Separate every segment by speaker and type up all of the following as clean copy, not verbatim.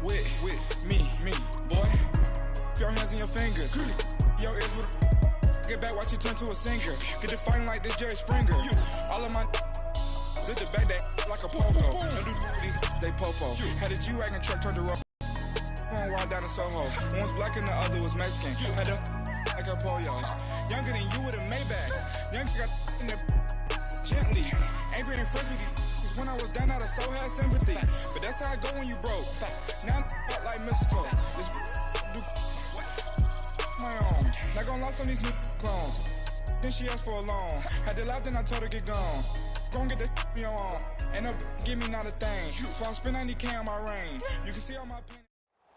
Speaker 1: With me, boy. Your hands in your fingers. Your ears with get back, watch you turn to a singer. Get to fighting like this Jerry Springer. All of my zip the back that like a pogo. Don't do these they popo. Had a G-Wagon truck turned to road. One wild down in Soho. One was black and the other was Mexican. Had a like a polio. Younger than you with a Maybach. Younger got in the gently. Angry and friends with these when I was down out of so had sympathy. But that's how I go when you broke. Now I'm like mistletoe. This do my own. Not gonna lost on these new clones. Then she asked for a loan. Had to laugh, then I told her get gone. Gon' get that me on. And up give me not a thing. So I spend 90K on my range. You can see all my pain.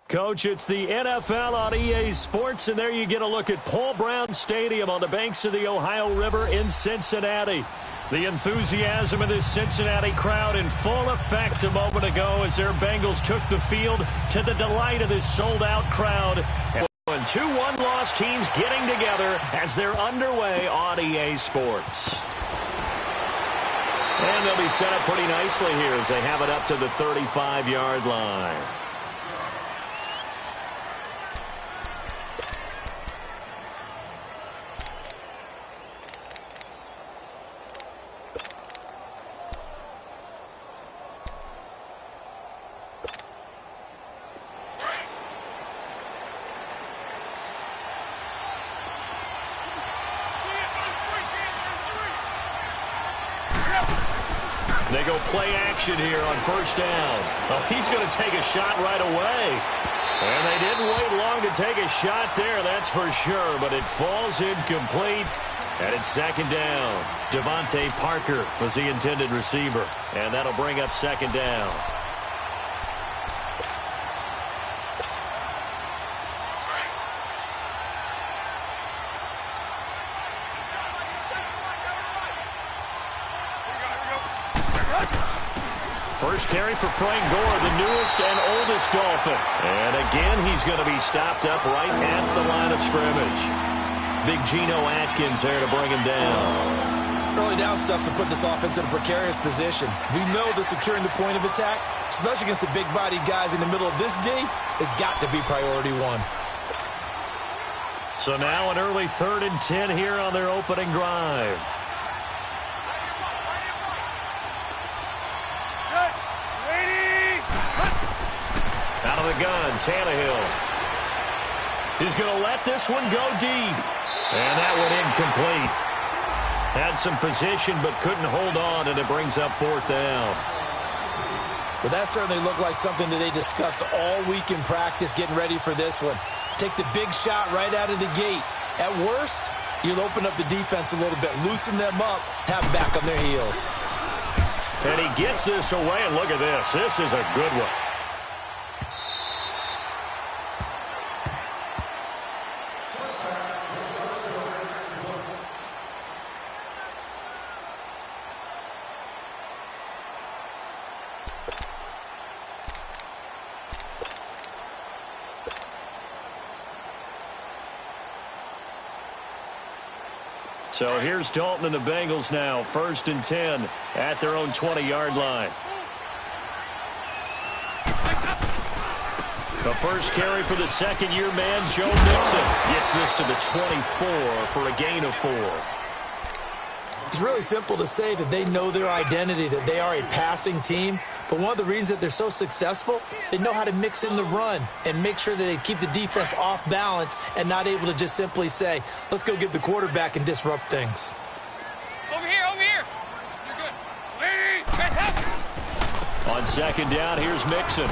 Speaker 2: Coach, it's the NFL on EA Sports, and there you get a look at Paul Brown Stadium on the banks of the Ohio River in Cincinnati. The enthusiasm of this Cincinnati crowd in full effect a moment ago as their Bengals took the field to the delight of this sold-out crowd. And two one-loss teams getting together as they're underway on EA Sports. And they'll be set up pretty nicely here as they have it up to the 35-yard line. They go play action here on first down. Oh, he's going to take a shot right away. And they didn't wait long to take a shot there, that's for sure. But it falls incomplete. And it's second down. Devontae Parker was the intended receiver. And that'll bring up second down. First carry for Frank Gore, the newest and oldest Dolphin. And again, he's going to be stopped up right at the line of scrimmage. Big Geno Atkins there to bring him down.
Speaker 3: Early down stuff to put this offense in a precarious position. We know that securing the point of attack, especially against the big-bodied guys in the middle of this D, has got to be priority one.
Speaker 2: So now an early 3rd and 10 here on their opening drive. Out of the gun, Tannehill. He's going to let this one go deep. And that one incomplete. Had some position but couldn't hold on, and it brings up 4th down.
Speaker 3: Well, that certainly looked like something that they discussed all week in practice getting ready for this one. Take the big shot right out of the gate. At worst, you'll open up the defense a little bit, loosen them up, have them back on their heels.
Speaker 2: And he gets this away, and look at this. This is a good one. So here's Dalton and the Bengals now, 1st and 10 at their own 20-yard line. The first carry for the second-year man, Joe Mixon, gets this to the 24 for a gain of 4.
Speaker 3: It's really simple to say that they know their identity, that they are a passing team. But one of the reasons that they're so successful, they know how to mix in the run and make sure that they keep the defense off balance and not able to just simply say, let's go get the quarterback and disrupt things.
Speaker 4: Over here, over here. You're good. Fantastic.
Speaker 2: On second down, here's Mixon.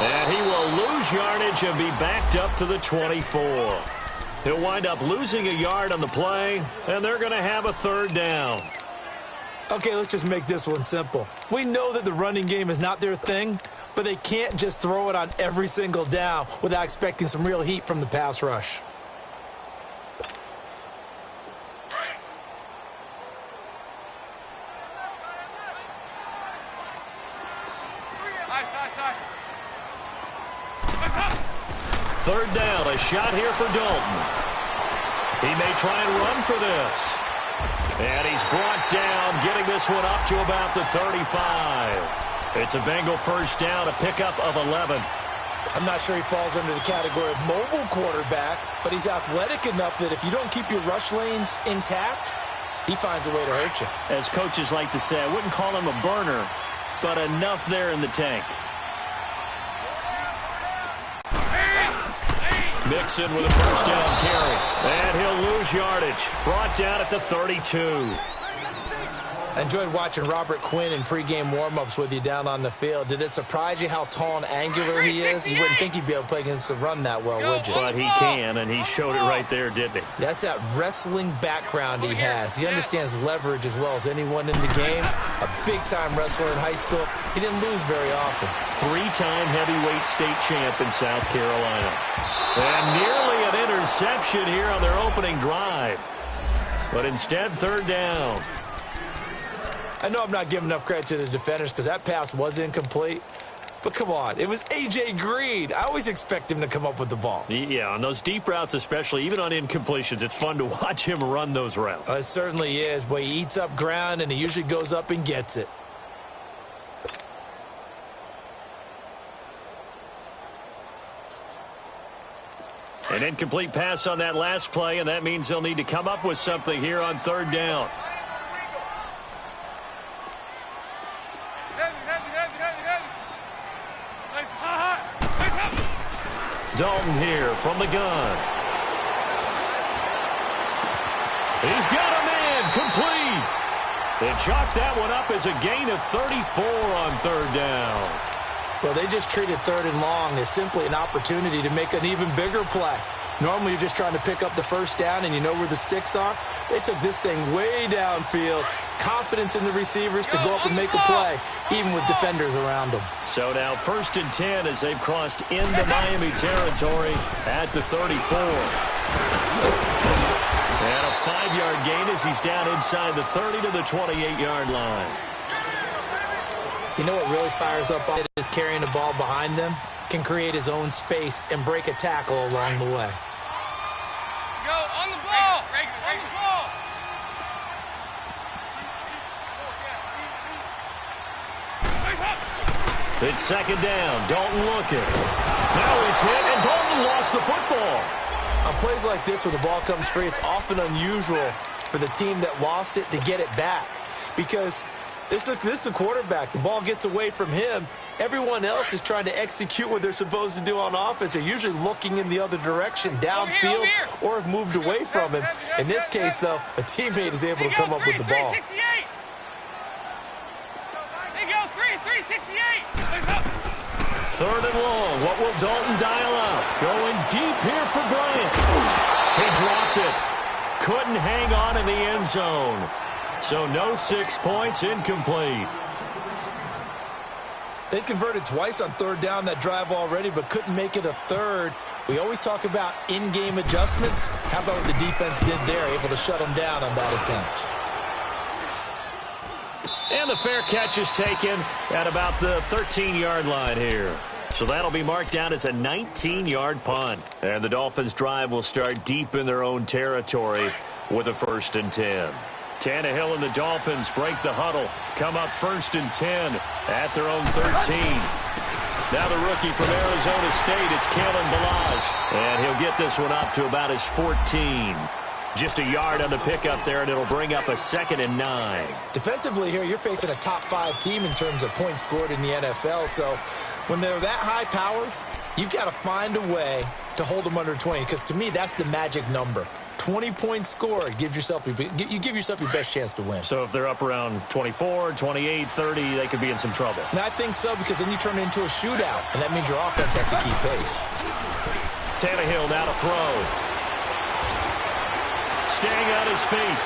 Speaker 2: And he will lose yardage and be backed up to the 24. He'll wind up losing a yard on the play, and they're going to have a 3rd down.
Speaker 3: Okay, let's just make this one simple. We know that the running game is not their thing, but they can't just throw it on every single down without expecting some real heat from the pass rush.
Speaker 2: Third down, a shot here for Dalton. He may try and run for this. And he's brought down, getting this one up to about the 35. It's a Bengal first down, a pickup of 11.
Speaker 3: I'm not sure he falls under the category of mobile quarterback, but he's athletic enough that if you don't keep your rush lanes intact, he finds a way to hurt you.
Speaker 2: As coaches like to say, I wouldn't call him a burner, but enough there in the tank. Mixon with a first down carry. And he'll lose yardage. Brought down at the 32.
Speaker 3: I enjoyed watching Robert Quinn in pregame warm-ups with you down on the field. Did it surprise you how tall and angular he is? You wouldn't think he'd be able to play against the run that well, would you?
Speaker 2: But he can, and he showed it right there, didn't he?
Speaker 3: That's that wrestling background he has. He understands leverage as well as anyone in the game. A big-time wrestler in high school. He didn't lose very often.
Speaker 2: Three-time heavyweight state champ in South Carolina. And nearly an interception here on their opening drive. But instead, third down.
Speaker 3: I know I'm not giving enough credit to the defenders because that pass was incomplete. But come on, it was A.J. Green. I always expect him to come up with the ball.
Speaker 2: Yeah, on those deep routes especially, even on incompletions, it's fun to watch him run those routes.
Speaker 3: It certainly is. Boy, he eats up ground, and he usually goes up and gets it.
Speaker 2: An incomplete pass on that last play, and that means they'll need to come up with something here on third down. Dalton here from the gun. He's got a man complete. They chalked that one up as a gain of 34 on third down.
Speaker 3: Well, they just treated third and long as simply an opportunity to make an even bigger play. Normally, you're just trying to pick up the first down and you know where the sticks are. They took this thing way downfield. Confidence in the receivers to go up and make a play, even with defenders around them.
Speaker 2: So now 1st and 10 as they've crossed into Miami territory at the 34. And a 5-yard gain as he's down inside the 30 to the 28-yard line.
Speaker 3: You know what really fires up on it is carrying the ball behind them, can create his own space and break a tackle along the way.
Speaker 4: Go on the ball. On the ball.
Speaker 2: It's second down. Dalton looking. Now he's hit, and Dalton lost the football.
Speaker 3: On plays like this where the ball comes free, it's often unusual for the team that lost it to get it back because this is the quarterback. The ball gets away from him. Everyone else is trying to execute what they're supposed to do on offense. They're usually looking in the other direction, downfield, or have moved away from him. In this case, though, a teammate is able to come up with the ball.
Speaker 2: 3rd and long. What will Dalton dial up? Going deep here for Bryant. He dropped it. Couldn't hang on in the end zone. So no 6 points, incomplete.
Speaker 3: They converted twice on third down that drive already, but couldn't make it a third. We always talk about in-game adjustments. How about what the defense did there, able to shut them down on that attempt?
Speaker 2: And the fair catch is taken at about the 13-yard line here. So that'll be marked down as a 19-yard punt. And the Dolphins' drive will start deep in their own territory with a 1st and 10. Tannehill and the Dolphins break the huddle. Come up 1st and 10 at their own 13. Now the rookie from Arizona State, it's Kalen Ballage. And he'll get this one up to about his 14. Just a yard on the pickup there, and it'll bring up a 2nd and 9.
Speaker 3: Defensively here, you're facing a top-5 team in terms of points scored in the NFL. So when they're that high-powered, you've got to find a way to hold them under 20, because to me, that's the magic number. 20 points scored, you give yourself your best chance to win.
Speaker 2: So if they're up around 24, 28, 30, they could be in some trouble.
Speaker 3: And I think so, because then you turn it into a shootout, and that means your offense has to keep pace.
Speaker 2: Tannehill now to throw. Staying on his feet.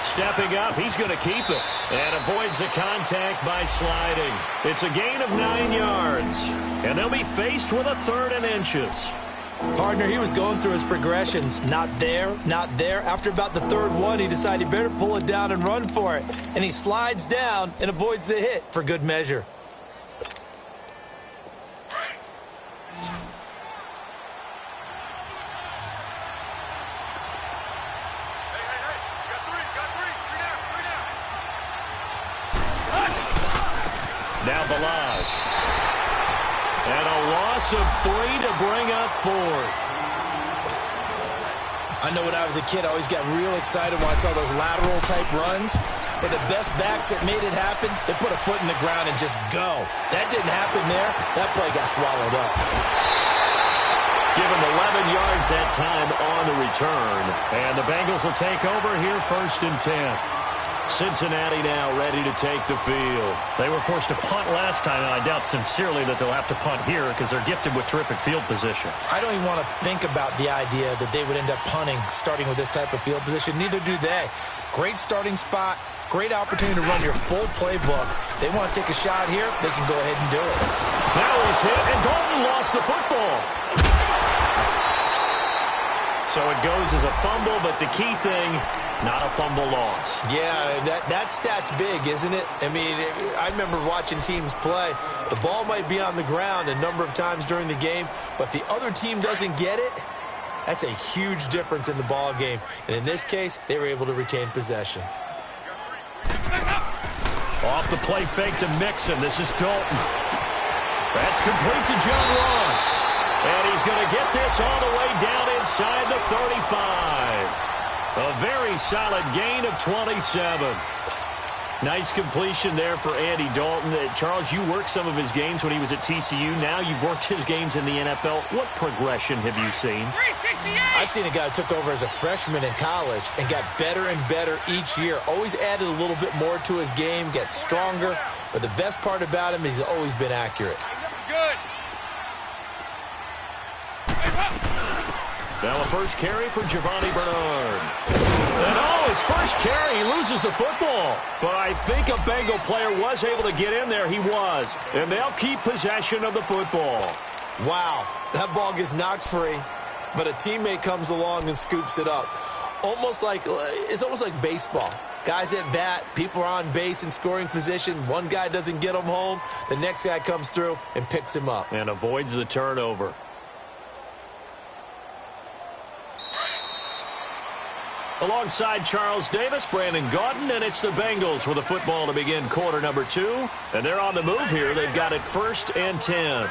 Speaker 2: Stepping up, he's going to keep it. And avoids the contact by sliding. It's a gain of 9 yards. And they'll be faced with a 3rd and inches.
Speaker 3: Partner, he was going through his progressions. Not there, not there. After about the 3rd one, he decided he better pull it down and run for it. And he slides down and avoids the hit for good measure.
Speaker 2: Now Balaj. And a loss of 3 to bring up 4th.
Speaker 3: I know when I was a kid, I always got real excited when I saw those lateral-type runs. But the best backs that made it happen, they put a foot in the ground and just go. That didn't happen there. That play got swallowed up.
Speaker 2: Given 11 yards that time on the return. And the Bengals will take over here 1st and 10. Cincinnati now ready to take the field. They were forced to punt last time, and I doubt sincerely that they'll have to punt here because they're gifted with terrific field position.
Speaker 3: I don't even want to think about the idea that they would end up punting starting with this type of field position. Neither do they. Great starting spot, great opportunity to run your full playbook. They want to take a shot here, they can go ahead and do it.
Speaker 2: Now he's hit, and Dalton lost the football. So it goes as a fumble, but the key thing, not a fumble loss.
Speaker 3: Yeah, that stat's big, isn't it? I mean, I remember watching teams play. The ball might be on the ground a number of times during the game, but if the other team doesn't get it, that's a huge difference in the ball game. And in this case, they were able to retain possession.
Speaker 2: Off the play fake to Mixon. This is Dalton. That's complete to John Ross. And he's going to get this all the way down inside the 35. A very solid gain of 27. Nice completion there for Andy Dalton. Charles, you worked some of his games when he was at TCU. Now you've worked his games in the NFL. What progression have you seen?
Speaker 3: I've seen a guy who took over as a freshman in college and got better and better each year. Always added a little bit more to his game, gets stronger. But the best part about him is he's always been accurate.
Speaker 4: Good.
Speaker 2: Now a first carry for Giovanni Bernard. And his first carry, he loses the football. But I think a Bengal player was able to get in there. He was. And they'll keep possession of the football.
Speaker 3: Wow, that ball gets knocked free, but a teammate comes along and scoops it up. It's almost like baseball. Guys at bat, people are on base in scoring position. One guy doesn't get him home. The next guy comes through and picks him up.
Speaker 2: And avoids the turnover. Alongside Charles Davis, Brandon Gaudin, and it's the Bengals with the football to begin quarter number 2. And they're on the move here. They've got it 1st and 10.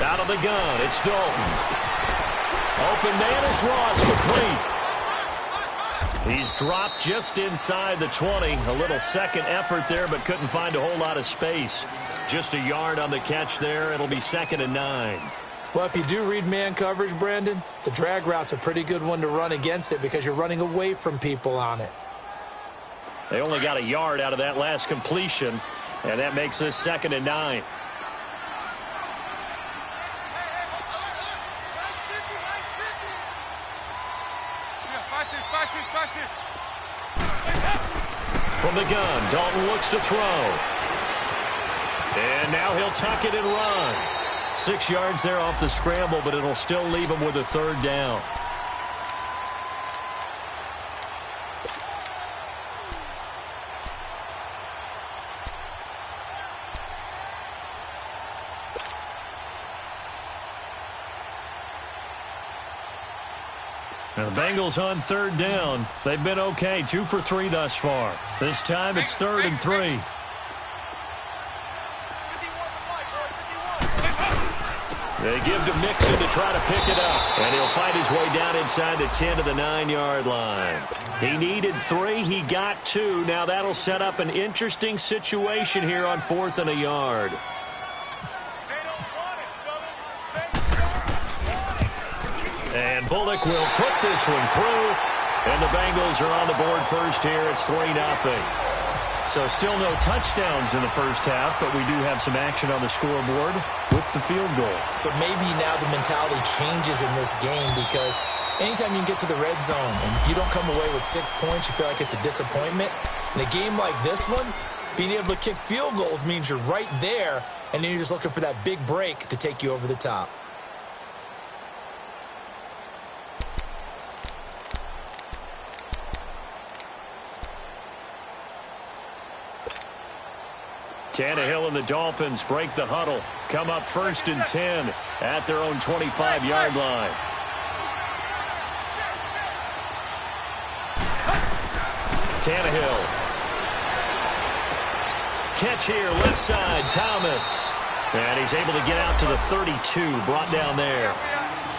Speaker 2: Out of the gun, it's Dalton. Open man is Ross, complete. He's dropped just inside the 20. A little second effort there, but couldn't find a whole lot of space. Just a yard on the catch there. It'll be 2nd and 9.
Speaker 3: Well, if you do read man coverage, Brandon, the drag route's a pretty good one to run against it because you're running away from people on it.
Speaker 2: They only got a yard out of that last completion, and that makes this 2nd and 9. From the gun, Dalton looks to throw. And now he'll tuck it and run. 6 yards there off the scramble, but it'll still leave him with a 3rd down. Now the Bengals on 3rd down. They've been okay, 2 for 3 thus far. This time it's 3rd and 3. They give to Mixon to try to pick it up. And he'll find his way down inside the 10 to the 9-yard line. He needed 3. He got 2. Now that'll set up an interesting situation here on 4th and a yard. And Bullock will put this one through. And the Bengals are on the board first here. It's 3-0. So still no touchdowns in the first half, but we do have some action on the scoreboard with the field goal.
Speaker 3: So maybe now the mentality changes in this game because anytime you can get to the red zone and if you don't come away with 6 points, you feel like it's a disappointment. In a game like this one, being able to kick field goals means you're right there, and then you're just looking for that big break to take you over the top.
Speaker 2: Tannehill and the Dolphins break the huddle. Come up 1st and 10 at their own 25-yard line. Tannehill. Catch here, left side, Thomas. And he's able to get out to the 32, brought down there.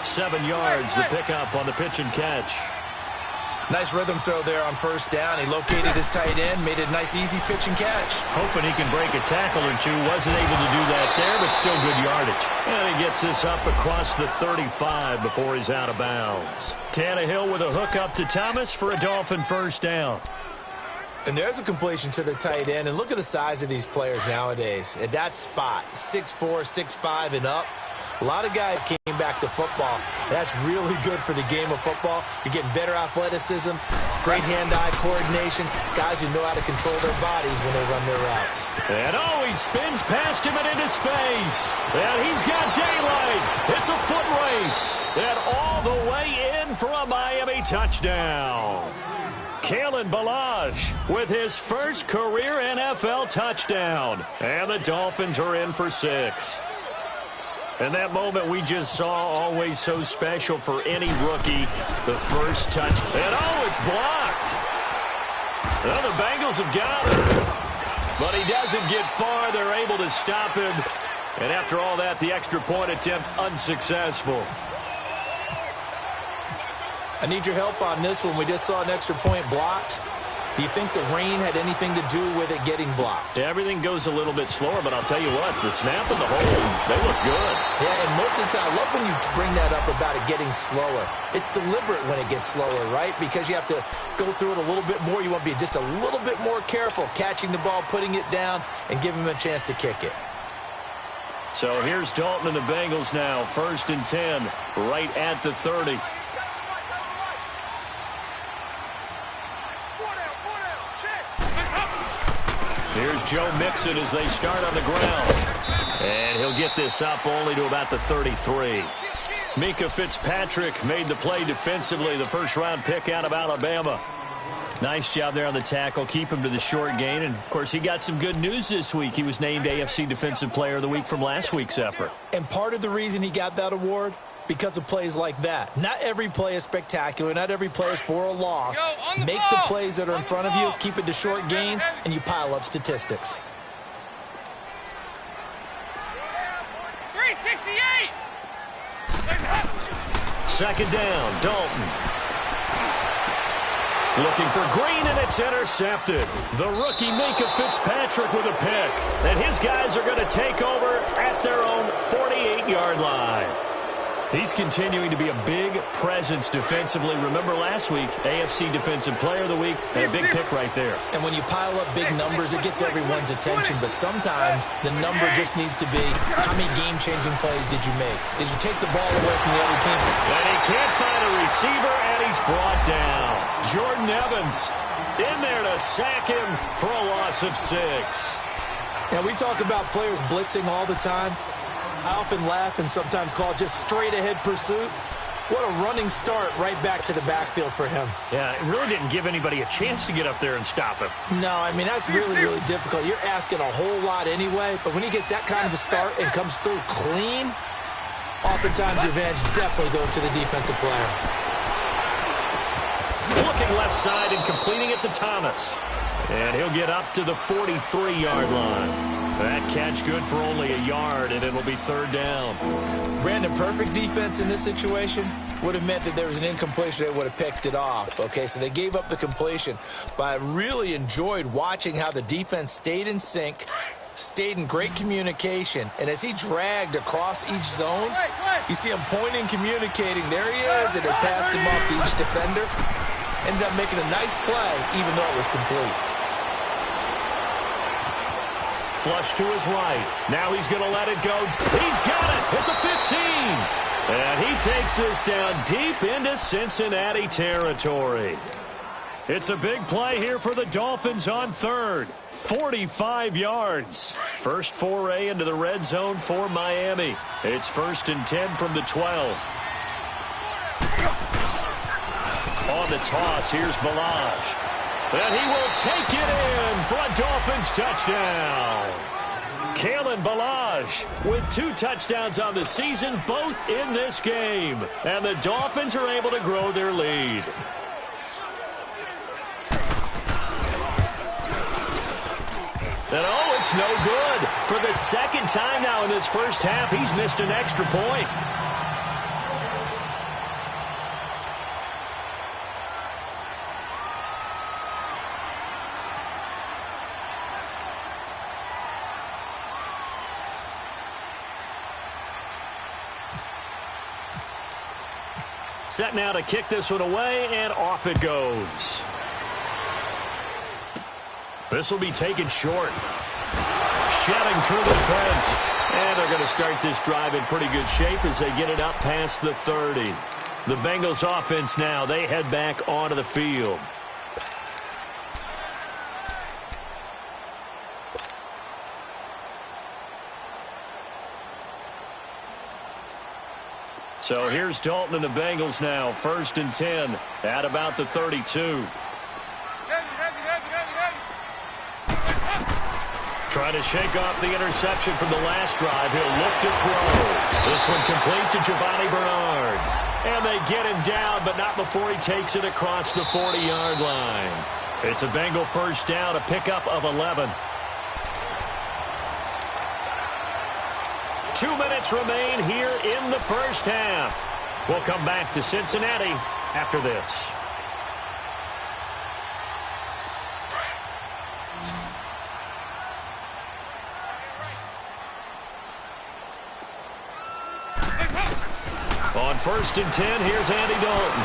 Speaker 2: 7 yards, the pickup on the pitch and catch.
Speaker 3: Nice rhythm throw there on 1st down. He located his tight end, made a nice easy pitch and catch.
Speaker 2: Hoping he can break a tackle or two. Wasn't able to do that there, but still good yardage. And he gets this up across the 35 before he's out of bounds. Tannehill with a hook up to Thomas for a Dolphin 1st down.
Speaker 3: And there's a completion to the tight end. And look at the size of these players nowadays. At that spot, 6'4", 6'5", and up. A lot of guys came back to football. That's really good for the game of football. You're getting better athleticism, great hand-eye coordination, guys who know how to control their bodies when they run their routes.
Speaker 2: And he spins past him and into space. And he's got daylight. It's a foot race. And all the way in for a Miami touchdown. Kalen Ballage with his first career NFL touchdown. And the Dolphins are in for 6. And that moment we just saw, always so special for any rookie, the first touch. And it's blocked. Well, the Bengals have got him. But he doesn't get far. They're able to stop him. And after all that, the extra point attempt unsuccessful.
Speaker 3: I need your help on this one. We just saw an extra point blocked. Do you think the rain had anything to do with it getting blocked?
Speaker 2: Everything goes a little bit slower, but I'll tell you what, the snap and the hold, they look good.
Speaker 3: Yeah, and most of the time, I love when you bring that up about it getting slower. It's deliberate when it gets slower, right? Because you have to go through it a little bit more. You want to be just a little bit more careful catching the ball, putting it down, and giving him a chance to kick it.
Speaker 2: So here's Dalton and the Bengals now, 1st and 10, right at the 30. Here's Joe Mixon as they start on the ground. And he'll get this up only to about the 33. Mika Fitzpatrick made the play defensively, the first-round pick out of Alabama. Nice job there on the tackle, keep him to the short gain. And, of course, he got some good news this week. He was named AFC Defensive Player of the Week from last week's effort.
Speaker 3: And part of the reason he got that award, because of plays like that. Not every play is spectacular. Not every play is for a loss. Make the plays that are in front of you, keep it to short gains, and you pile up statistics.
Speaker 4: 368.
Speaker 2: 2nd down, Dalton. Looking for Green, and it's intercepted. The rookie Mika Fitzpatrick with a pick. And his guys are going to take over at their own 48-yard line. He's continuing to be a big presence defensively. Remember last week, AFC Defensive Player of the Week, and a big pick right there.
Speaker 3: And when you pile up big numbers, it gets everyone's attention. But sometimes the number just needs to be, how many game-changing plays did you make? Did you take the ball away from the other team?
Speaker 2: And he can't find a receiver, and he's brought down. Jordan Evans in there to sack him for a loss of 6.
Speaker 3: Now, we talk about players blitzing all the time. I often laugh and sometimes call it just straight-ahead pursuit. What a running start right back to the backfield for him.
Speaker 2: Yeah, it really didn't give anybody a chance to get up there and stop him.
Speaker 3: No, I mean, that's really, really difficult. You're asking a whole lot anyway, but when he gets that kind of a start and comes through clean, oftentimes the advantage definitely goes to the defensive player.
Speaker 2: Looking left side and completing it to Thomas. And he'll get up to the 43-yard line. That catch good for only a yard, and it'll be 3rd down.
Speaker 3: Brandon, perfect defense in this situation would have meant that there was an incompletion. They would have picked it off. Okay, so they gave up the completion. But I really enjoyed watching how the defense stayed in sync, stayed in great communication. And as he dragged across each zone, you see him pointing, communicating. There he is, and they passed him off to each defender. Ended up making a nice play, even though it was complete.
Speaker 2: Flush to his right. Now he's going to let it go. He's got it at the 15. And he takes this down deep into Cincinnati territory. It's a big play here for the Dolphins on 3rd. 45 yards. First foray into the red zone for Miami. It's 1st and 10 from the 12. On the toss, here's Ballage. And he will take it in for a Dolphins touchdown. Kalen Ballage with 2 touchdowns on the season, both in this game. And the Dolphins are able to grow their lead. And oh, it's no good. For the second time now in this first half, he's missed an extra point. Set now to kick this one away, and off it goes. This will be taken short. Shedding through the fence. And they're going to start this drive in pretty good shape as they get it up past the 30. The Bengals offense now, they head back onto the field. So here's Dalton and the Bengals now, 1st and 10 at about the 32. Trying to shake off the interception from the last drive. He'll look to throw. This one complete to Giovanni Bernard. And they get him down, but not before he takes it across the 40-yard line. It's a Bengal first down, a pickup of 11. 2 minutes remain here in the first half. We'll come back to Cincinnati after this. On 1st and 10, here's Andy Dalton.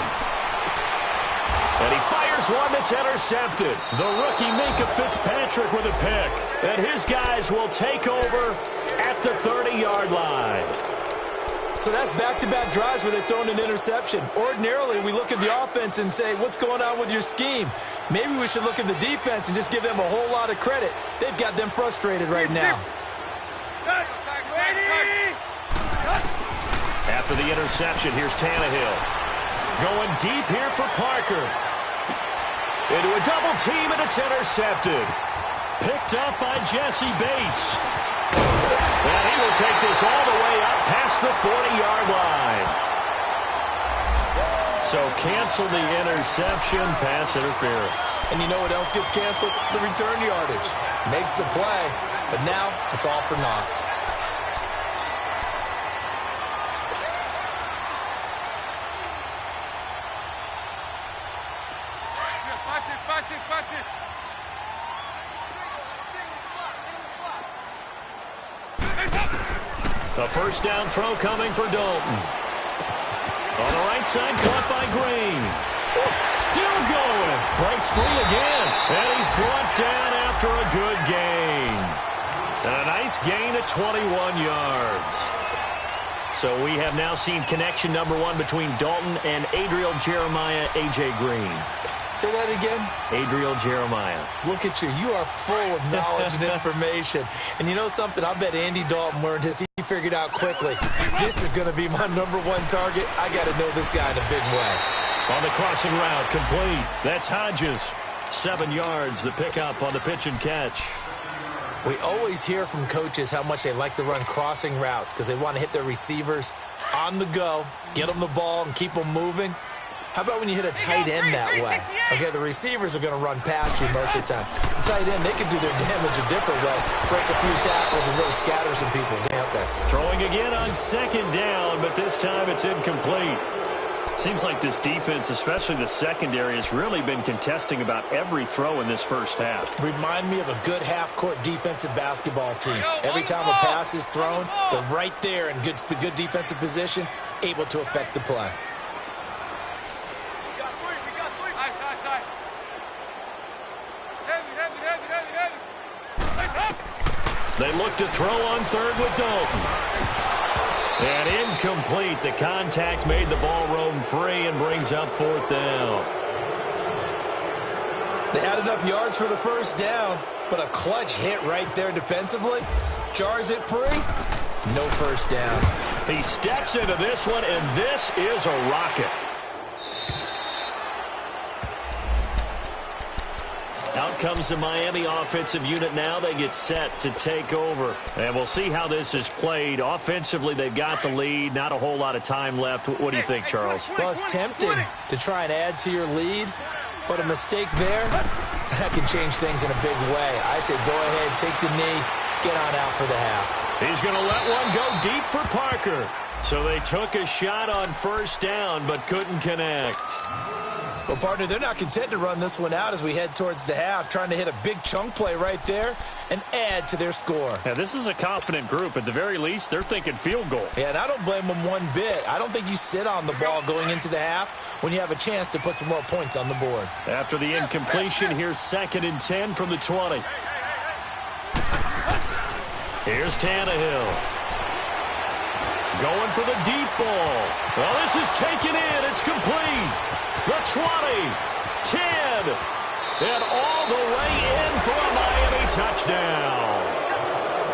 Speaker 2: And he fires one that's intercepted. The rookie Minkah Fitzpatrick with a pick. And his guys will take over at the 30-yard line.
Speaker 3: So that's back-to-back drives where they've thrown an interception. Ordinarily, we look at the offense and say, what's going on with your scheme? Maybe we should look at the defense and just give them a whole lot of credit. They've got them frustrated right now.
Speaker 2: After the interception, here's Tannehill. Going deep here for Parker. Into a double team, and it's intercepted. Picked up by Jesse Bates. And he will take this all the way up past the 40-yard line. So cancel the interception, pass interference.
Speaker 3: And you know what else gets canceled? The return yardage. Makes the play, but now it's all for naught.
Speaker 2: A first down throw coming for Dalton. On the right side, caught by Green. Still going. Breaks free again. And he's brought down after a good gain. And a nice gain at 21 yards. So we have now seen connection number 1 between Dalton and Adriel Jeremiah, A.J. Green.
Speaker 3: Say that again?
Speaker 2: Adriel Jeremiah.
Speaker 3: Look at you. You are full of knowledge and information. And you know something? I bet Andy Dalton learned his. He figured out quickly. This is going to be my number 1 target. I got to know this guy in a big way.
Speaker 2: On the crossing route, complete. That's Hodges. 7 yards, the pickup on the pitch and catch.
Speaker 3: We always hear from coaches how much they like to run crossing routes because they want to hit their receivers on the go, get them the ball, and keep them moving. How about when you hit a tight end that way? Okay, the receivers are going to run past you most of the time. The tight end, they can do their damage a different way. Break a few tackles and really scatter some people, can't they?
Speaker 2: Throwing again on 2nd down, but this time it's incomplete. Seems like this defense, especially the secondary, has really been contesting about every throw in this first half.
Speaker 3: Remind me of a good half-court defensive basketball team. Every time a pass is thrown, they're right there in good defensive position, able to affect the play.
Speaker 2: They look to throw on 3rd with Dalton. And incomplete. The contact made the ball roam free and brings up 4th down.
Speaker 3: They had enough yards for the first down, but a clutch hit right there defensively. Jars it free. No first down.
Speaker 2: He steps into this one, and this is a rocket. Out comes the Miami offensive unit now. They get set to take over. And we'll see how this is played. Offensively, they've got the lead. Not a whole lot of time left. What do you think, Charles?
Speaker 3: Well, it's tempting to try and add to your lead, but a mistake there, that can change things in a big way. I say go ahead, take the knee, get on out for the half.
Speaker 2: He's going to let one go deep for Parker. So they took a shot on first down, but couldn't connect.
Speaker 3: Well, partner, they're not content to run this one out as we head towards the half, trying to hit a big chunk play right there and add to their score.
Speaker 2: Yeah, this is a confident group. At the very least, they're thinking field goal.
Speaker 3: Yeah, and I don't blame them one bit. I don't think you sit on the ball going into the half when you have a chance to put some more points on the board.
Speaker 2: After the incompletion, here's 2nd and 10 from the 20. Here's Tannehill. Going for the deep ball. Well, this is taken in. It's complete. The 20, 10, and all the way in for a Miami touchdown.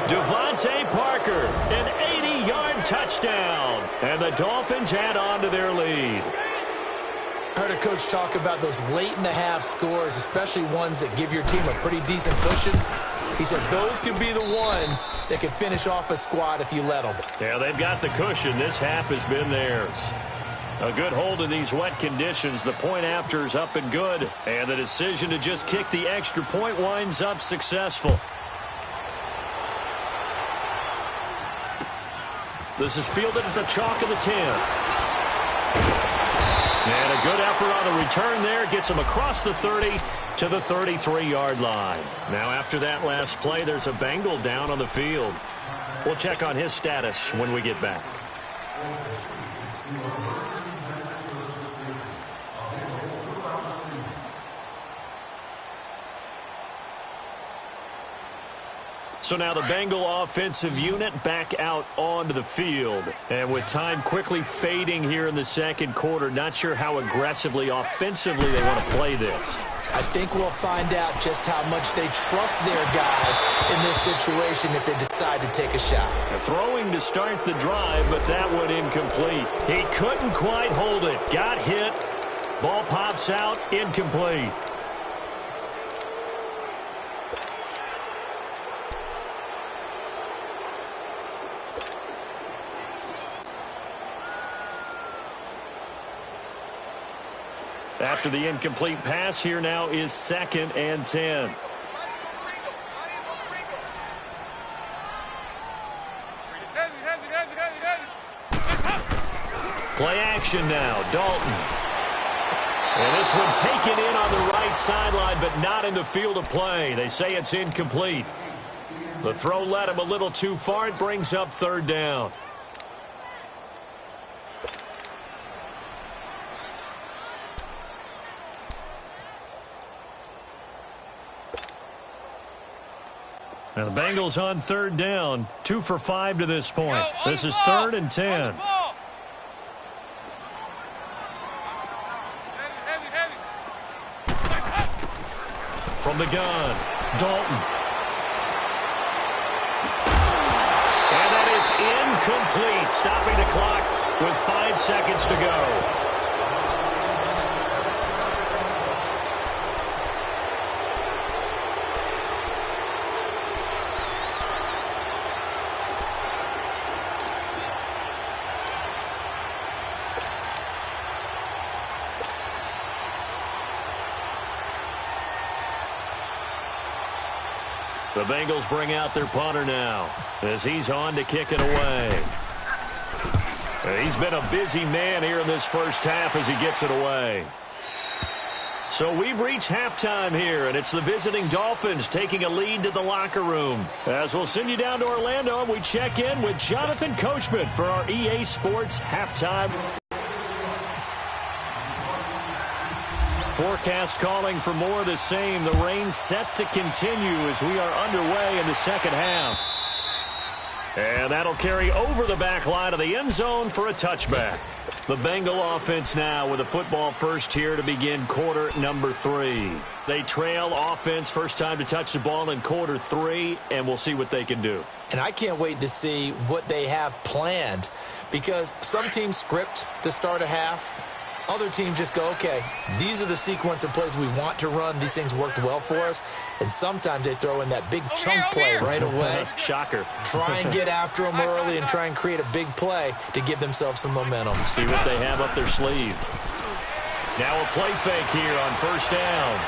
Speaker 2: Devontae Parker, an 80-yard touchdown, and the Dolphins add on to their lead.
Speaker 3: I heard a coach talk about those late-in-the-half scores, especially ones that give your team a pretty decent cushion. He said those could be the ones that can finish off a squad if you let them.
Speaker 2: Yeah, they've got the cushion. This half has been theirs. A good hold in these wet conditions. The point after is up and good. And the decision to just kick the extra point winds up successful. This is fielded at the chalk of the 10. And a good effort on the return there. Gets him across the 30 to the 33-yard line. Now after that last play, there's a Bengal down on the field. We'll check on his status when we get back. So now the Bengal offensive unit back out onto the field. And with time quickly fading here in the second quarter, not sure how aggressively, offensively they want to play this.
Speaker 3: I think we'll find out just how much they trust their guys in this situation if they decide to take a shot.
Speaker 2: Throwing to start the drive, but that one incomplete. He couldn't quite hold it. Got hit. Ball pops out. Incomplete. After the incomplete pass, here now is 2nd and 10. Play action now, Dalton. And this one taken in on the right sideline, but not in the field of play. They say it's incomplete. The throw led him a little too far. It brings up 3rd down. Now the Bengals on 3rd down. 2 for 5 to this point. This is 3rd and 10. From the gun, Dalton. And that is incomplete. Stopping the clock with 5 seconds to go. The Bengals bring out their punter now as he's on to kick it away. He's been a busy man here in this first half as he gets it away. So we've reached halftime here, and it's the visiting Dolphins taking a lead to the locker room. As we'll send you down to Orlando, and we check in with Jonathan Coachman for our EA Sports Halftime. Forecast calling for more of the same. The rain set to continue as we are underway in the second half. And that'll carry over the back line of the end zone for a touchback. The Bengal offense now with a football first here to begin quarter number 3. They trail offense first time to touch the ball in quarter 3, and we'll see what they can do.
Speaker 3: And I can't wait to see what they have planned, because some teams script to start a half, Other teams just go, okay, these are the sequence of plays we want to run. These things worked well for us. And sometimes they throw in that big chunk play right away.
Speaker 2: Shocker.
Speaker 3: Try and get after them early and try and create a big play to give themselves some momentum.
Speaker 2: See what they have up their sleeve. Now a play fake here on first down.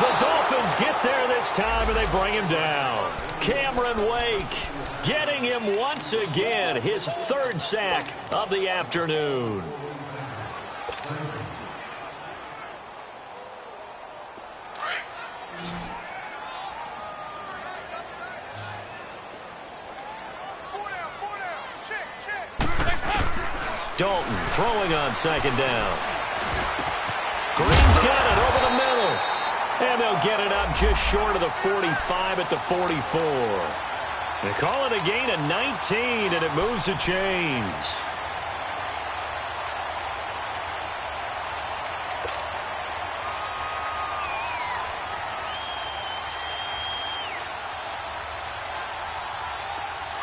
Speaker 2: The Dolphins get there this time, and they bring him down. Cameron Wake getting him once again, his third sack of the afternoon. Dalton throwing on second down. Green's got it over the middle. And they'll get it up just short of the 45 at the 44. They call it a gain of 19, and it moves the chains.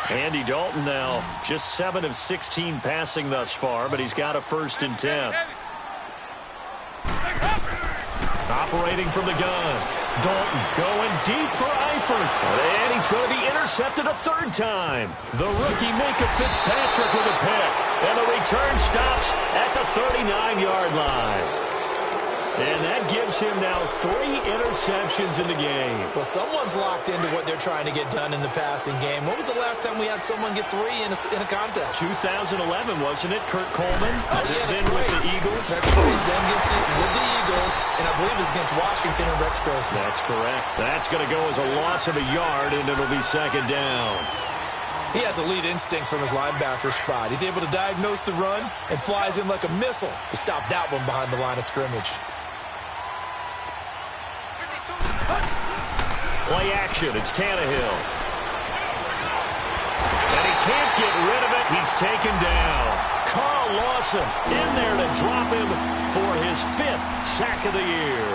Speaker 2: Andy Dalton now just 7 of 16 passing thus far, but he's got a 1st and 10. Operating from the gun. Dalton going deep for Eifert. And he's going to be intercepted a 3rd time. The rookie Minka Fitzpatrick with a pick. And the return stops at the 39-yard line. And that gives him now 3 interceptions in the game.
Speaker 3: Well, someone's locked into what they're trying to get done in the passing game. When was the last time we had someone get 3 in a contest?
Speaker 2: 2011, wasn't it? Kurt Coleman?
Speaker 3: Oh, yeah, that's
Speaker 2: right.
Speaker 3: With
Speaker 2: the Eagles.
Speaker 3: That's right. Then with the Eagles, and I believe it's against Washington and Rex Grossman.
Speaker 2: That's correct. That's going to go as a loss of a yard, and it'll be 2nd down.
Speaker 3: He has elite instincts from his linebacker spot. He's able to diagnose the run and flies in like a missile to stop that one behind the line of scrimmage.
Speaker 2: Play action. It's Tannehill. And he can't get rid of it. He's taken down. Carl Lawson in there to drop him for his 5th sack of the year.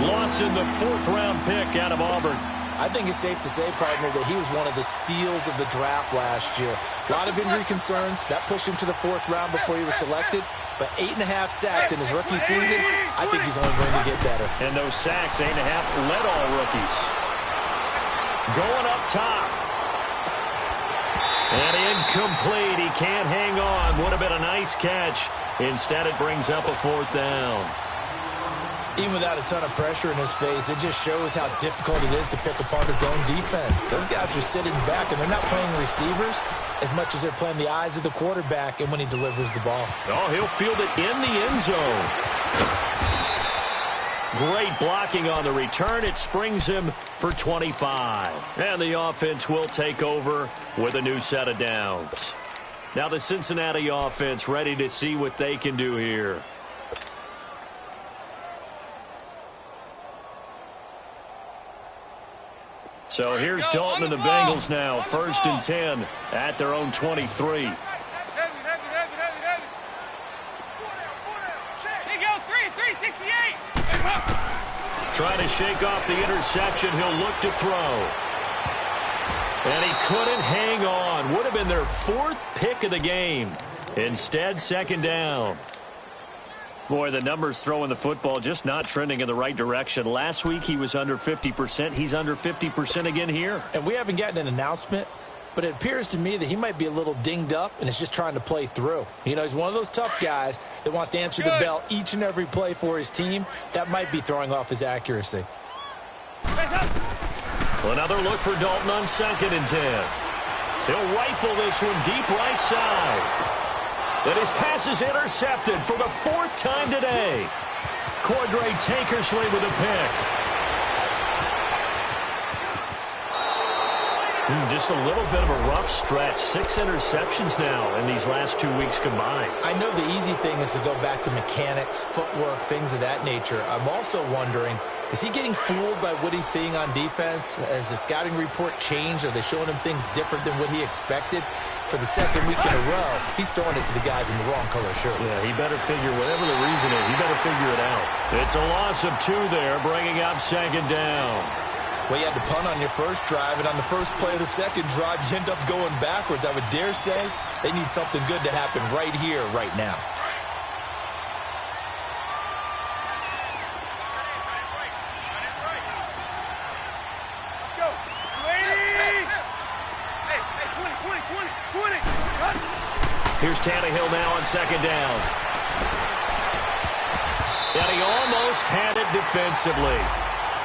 Speaker 2: Lawson, the 4th-round pick out of Auburn.
Speaker 3: I think it's safe to say, partner, that he was one of the steals of the draft last year. A lot of injury concerns. That pushed him to the 4th round before he was selected. But 8.5 sacks in his rookie season, I think he's only going to get better.
Speaker 2: And those sacks, 8.5, led all rookies. Going up top. And incomplete. He can't hang on. Would have been a nice catch. Instead, it brings up a 4th down.
Speaker 3: Even without a ton of pressure in his face, it just shows how difficult it is to pick apart his own defense. Those guys are sitting back, and they're not playing receivers as much as they're playing the eyes of the quarterback and when he delivers the ball.
Speaker 2: Oh, he'll field it in the end zone. Great blocking on the return. It springs him for 25. And the offense will take over with a new set of downs. Now the Cincinnati offense ready to see what they can do here. So here's Dalton and the Bengals now. 1st and 10 at their own 23. Trying to shake off the interception. He'll look to throw. And he couldn't hang on. Would have been their 4th pick of the game. Instead, 2nd down. Boy, the numbers throwing the football just not trending in the right direction. Last week, he was under 50%. He's under 50% again here.
Speaker 3: And we haven't gotten an announcement, but it appears to me that he might be a little dinged up and is just trying to play through. You know, he's one of those tough guys that wants to answer the bell each and every play for his team. That might be throwing off his accuracy.
Speaker 2: Another look for Dalton on 2nd and 10. He'll rifle this one deep right side. And his pass is intercepted for the 4th time today. Cordray Tankersley with a pick. Just a little bit of a rough stretch. 6 interceptions now in these last 2 weeks combined.
Speaker 3: I know the easy thing is to go back to mechanics, footwork, things of that nature. I'm also wondering, is he getting fooled by what he's seeing on defense? Has the scouting report changed? Are they showing him things different than what he expected? For the 2nd week in a row, he's throwing it to the guys in the wrong color shirts.
Speaker 2: Yeah, he better figure, whatever the reason is, he better figure it out. It's a loss of 2 there, bringing up 2nd down.
Speaker 3: Well, you had to punt on your first drive, and on the first play of the 2nd drive, you end up going backwards. I would dare say they need something good to happen right here, right now.
Speaker 2: Here's Tannehill now on second down. And he almost had it defensively.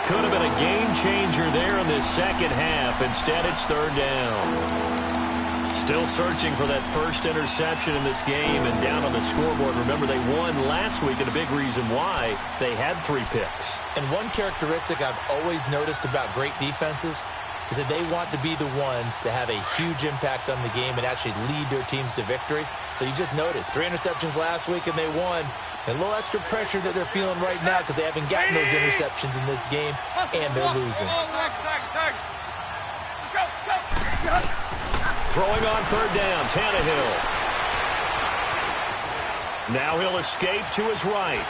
Speaker 2: Could have been a game changer there in this second half. Instead, it's third down. Still searching for that first interception in this game and down on the scoreboard. Remember, they won last week, and a big reason why they had 3 picks.
Speaker 3: And one characteristic I've always noticed about great defenses is that they want to be the ones that have a huge impact on the game and actually lead their teams to victory. So you just noted 3 interceptions last week, and they won. And a little extra pressure that they're feeling right now because they haven't gotten those interceptions in this game, and they're losing.
Speaker 2: Throwing on third down, Tannehill. Now he'll escape to his right.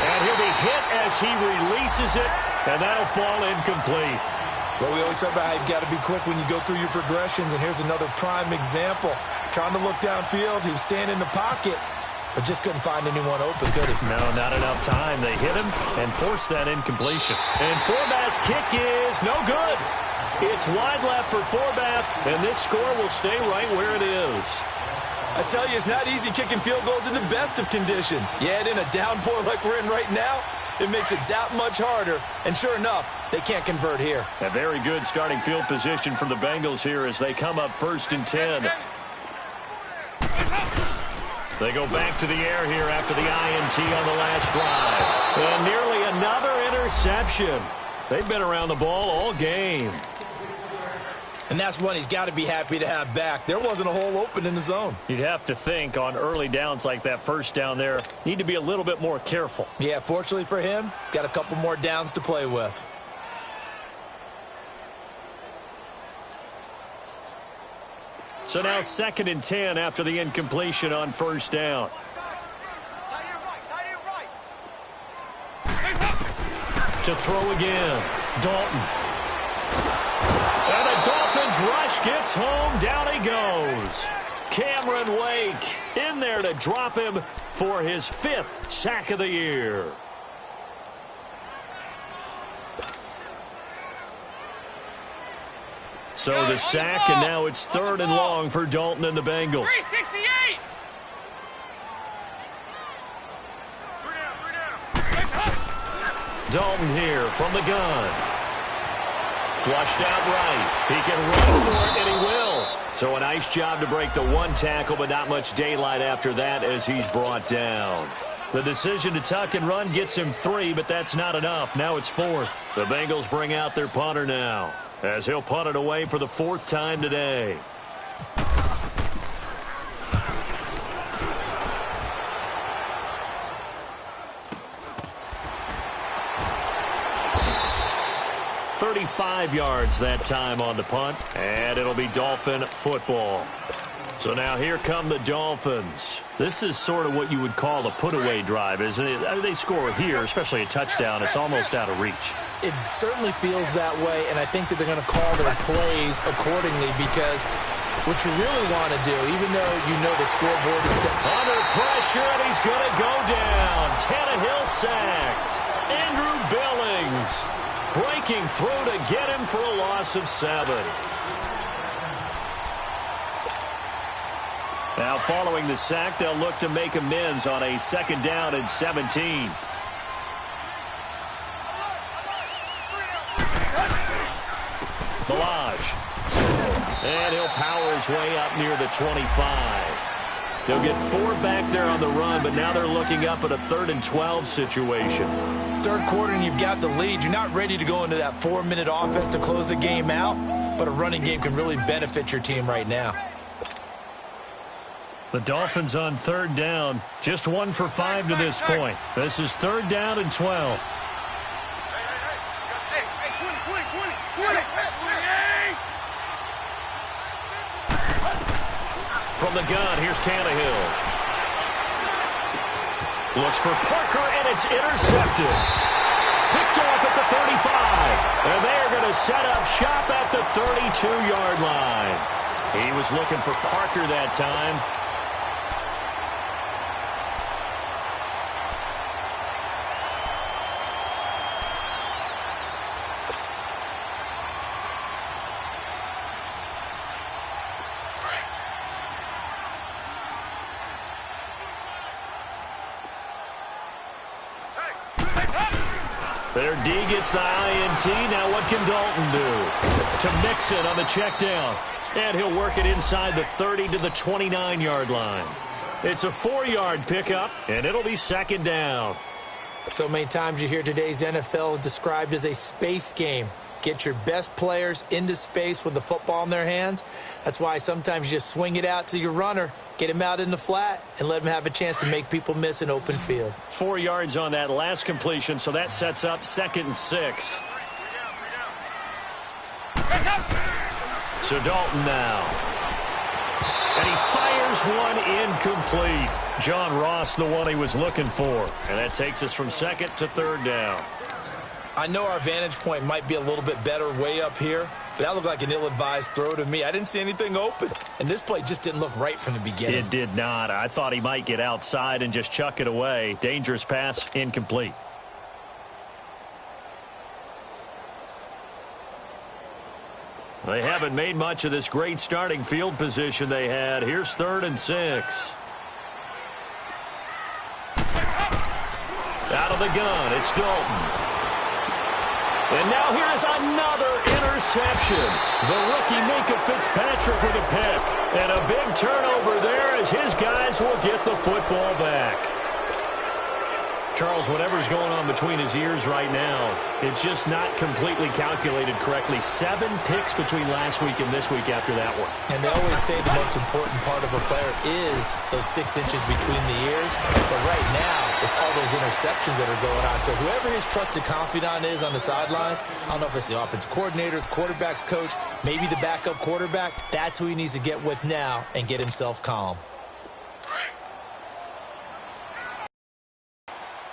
Speaker 2: And he'll be hit as he releases it, and that'll fall incomplete.
Speaker 3: Well, we always talk about how you've got to be quick when you go through your progressions, and here's another prime example. Trying to look downfield, he was standing in the pocket, but just couldn't find anyone open, could he?
Speaker 2: No, not enough time. They hit him and forced that incompletion. And Forbath's kick is no good. It's wide left for Forbath, and this score will stay right where it is.
Speaker 3: I tell you, it's not easy kicking field goals in the best of conditions. Yet in a downpour like we're in right now, it makes it that much harder. And sure enough, they can't convert here.
Speaker 2: A very good starting field position for the Bengals here as they come up 1st and 10. They go back to the air here after the INT on the last drive. And nearly another interception. They've been around the ball all game.
Speaker 3: And that's one he's got to be happy to have back. There wasn't a hole open in the zone.
Speaker 2: You'd have to think on early downs like that first down there, need to be a little bit more careful.
Speaker 3: Yeah, fortunately for him, got a couple more downs to play with.
Speaker 2: So now 2nd and 10 after the incompletion on first down. To throw again, Dalton. And the Dolphins rush gets home. Down he goes. Cameron Wake in there to drop him for his 5th sack of the year. So the sack, and now it's 3rd and long for Dalton and the Bengals.
Speaker 4: 368.
Speaker 2: Dalton here from the gun. Flushed out right. He can run for it, and he will. So a nice job to break the 1 tackle, but not much daylight after that as he's brought down. The decision to tuck and run gets him 3, but that's not enough. Now it's 4th. The Bengals bring out their punter now, as he'll punt it away for the 4th time today. "35 yards that time on the punt, and it'll be Dolphin football. So now here come the Dolphins. This is sort of what you would call a put-away drive, isn't it? I mean, they score here, especially a touchdown. It's almost out of reach.
Speaker 3: It certainly feels that way, and I think that they're going to call their plays accordingly because what you really want to do, even though you know the scoreboard is still
Speaker 2: under pressure, and he's going to go down. Tannehill sacked. Andrew Billings breaking through to get him for a loss of 7. Now following the sack, they'll look to make amends on a 2nd down and 17. Balaj. And he'll power his way up near the 25. They'll get 4 back there on the run, but now they're looking up at a 3rd and 12 situation.
Speaker 3: 3rd quarter and you've got the lead. You're not ready to go into that 4-minute offense to close the game out, but a running game can really benefit your team right now.
Speaker 2: The Dolphins on 3rd down, just 1 for 5 to this point. This is 3rd down and 12. From the gun, here's Tannehill. Looks for Parker, and it's intercepted. Picked off at the 35. And they're going to set up shop at the 32-yard line. He was looking for Parker that time. Their D gets the INT. Now what can Dalton do? To Mixon on the check down. And he'll work it inside the 30 to the 29-yard line. It's a 4-yard pickup, and it'll be second down.
Speaker 3: So many times you hear today's NFL described as a space game. Get your best players into space with the football in their hands. That's why sometimes you just swing it out to your runner, get him out in the flat, and let him have a chance to make people miss an open field.
Speaker 2: 4 yards on that last completion, so that sets up 2nd and 6. So Dalton now. And he fires one incomplete. John Ross, the one he was looking for. And that takes us from 2nd to 3rd down.
Speaker 3: I know our vantage point might be a little bit better way up here, but that looked like an ill-advised throw to me. I didn't see anything open, and this play just didn't look right from the beginning.
Speaker 2: It did not. I thought he might get outside and just chuck it away. Dangerous pass, incomplete. They haven't made much of this great starting field position they had. Here's 3rd and 6. Out of the gun, it's Dalton. And now here is another interception. The rookie Minka Fitzpatrick with a pick. And a big turnover there as his guys will get the football back. Charles, whatever's going on between his ears right now, it's just not completely calculated correctly. 7 picks between last week and this week after that one.
Speaker 3: And they always say the most important part of a player is those 6 inches between the ears. But right now, it's all those interceptions that are going on. So whoever his trusted confidant is on the sidelines, I don't know if it's the offensive coordinator, the quarterback's coach, maybe the backup quarterback, that's who he needs to get with now and get himself calm.